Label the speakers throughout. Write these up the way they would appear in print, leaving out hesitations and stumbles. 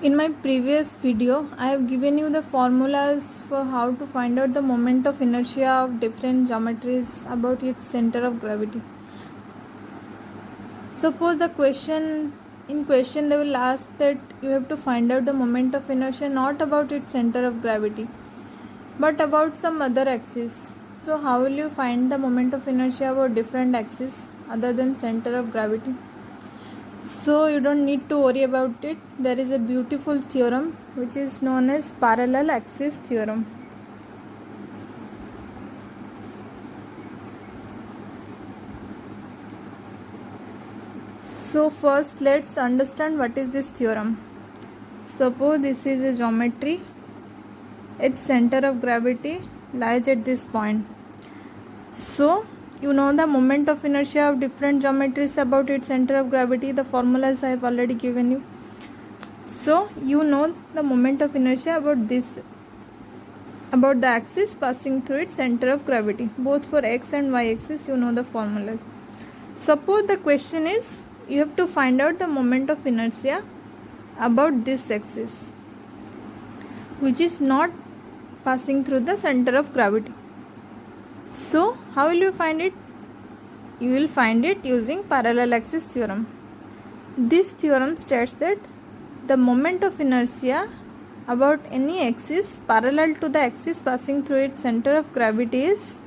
Speaker 1: In my previous video, I have given you the formulas for how to find out the moment of inertia of different geometries about its center of gravity. Suppose in question they will ask that you have to find out the moment of inertia not about its center of gravity but about some other axis. So how will you find the moment of inertia about different axes other than center of gravity? So you don't need to worry about it. There is a beautiful theorem which is known as parallel axis theorem. So first let's understand what is this theorem. Suppose this is a geometry. Its center of gravity lies at this point. So you know the moment of inertia of different geometries about its center of gravity. The formulas I have already given you. So you know the moment of inertia about the axis passing through its center of gravity. Both for x and y axis you know the formula. Suppose the question is you have to find out the moment of inertia about this axis which is not passing through the center of gravity. So how will you find it? You will find it using parallel axis theorem. This theorem states that the moment of inertia about any axis parallel to the axis passing through its center of gravity is,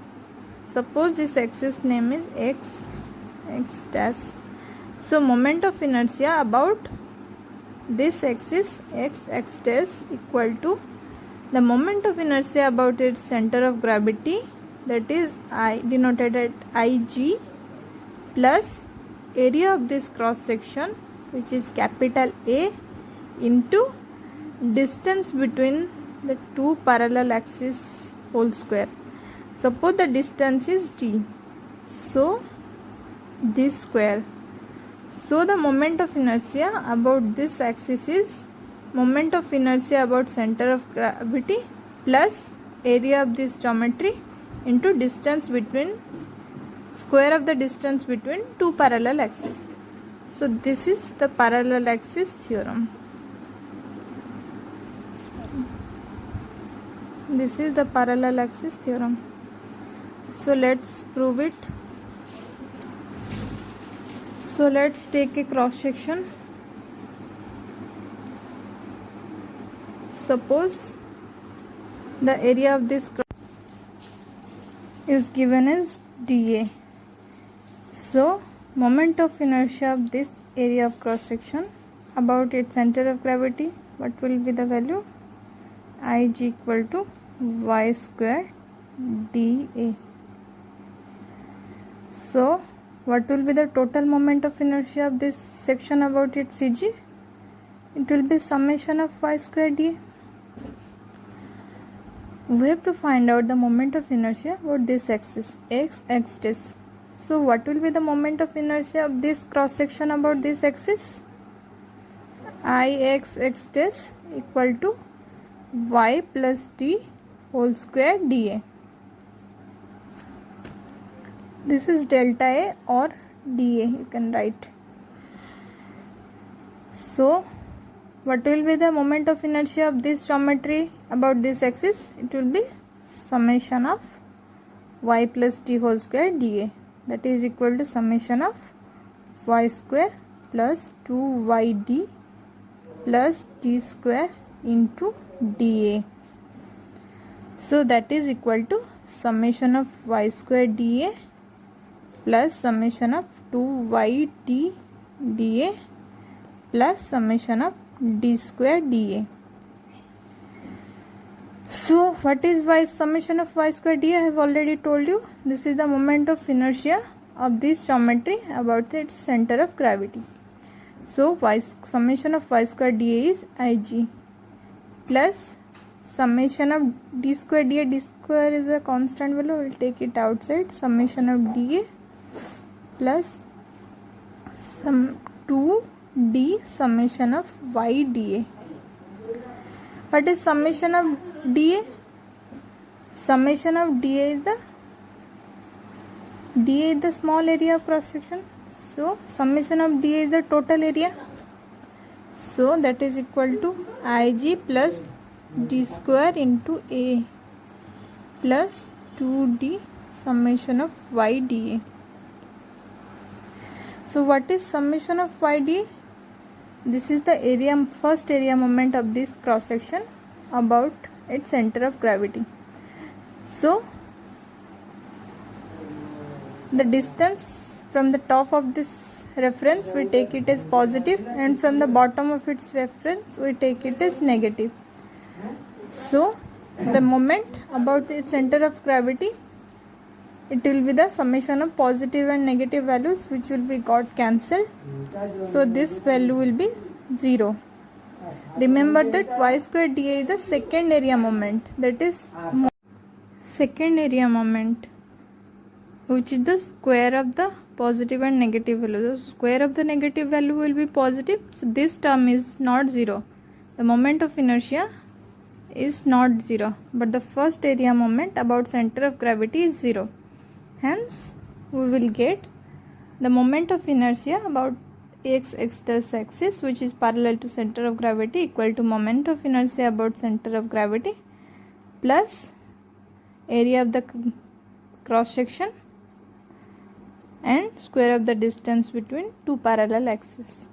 Speaker 1: suppose this axis name is x dash. So moment of inertia about this axis x dash equal to the moment of inertia about its center of gravity, that is I denoted at Ig, plus area of this cross section which is capital A into distance between the two parallel axes whole square. Suppose the distance is d, so this square. So the moment of inertia about this axis is moment of inertia about center of gravity plus area of this geometry into distance between square of the distance between two parallel axes. So this is the parallel axis theorem. This is the parallel axis theorem. So let's prove it. So let's take a cross section. Suppose the area of this is given as dA. So moment of inertia of this area of cross section about its center of gravity, what will be the value? Ig equal to y square dA. So what will be the total moment of inertia of this section about its CG? It will be summation of y square dA. We have to find out the moment of inertia about this axis x dash. So what will be the moment of inertia of this cross section about this axis? Ix dash equal to y plus d whole square dA. This is delta A or dA, you can write. So what will be the moment of inertia of this geometry about this axis? It will be summation of y plus d whole square dA, that is equal to summation of y square plus 2yd plus d square into dA. So that is equal to summation of y square dA plus summation of 2yd dA plus summation of d square dA. So what is summation of y square dA? I have already told you. This is the moment of inertia of this geometry about its center of gravity. So summation of y square dA is Ig plus summation of d square dA. D square is a constant value, we will take it outside. Summation of dA plus some 2d summation of y dA. What is summation of dA? Summation of dA is the small area of cross section. So summation of dA is the total area. So that is equal to Ig plus d square into A plus 2d summation of y dA. So what is summation of y dA? This is the first area moment of this cross section about its center of gravity. So the distance from the top of this reference we take it as positive, and from the bottom of its reference we take it as negative. So the moment about its center of gravity, it will be the summation of positive and negative values which will be got cancelled. So this value will be 0. Remember that y square dA is the second area moment, that is second area moment, which is the square of the positive and negative value. The square of the negative value will be positive, so this term is not 0. The moment of inertia is not 0, but the first area moment about center of gravity is 0. Hence we will get the moment of inertia about x dash axis, which is parallel to center of gravity, equal to moment of inertia about center of gravity plus area of the cross section and square of the distance between two parallel axes.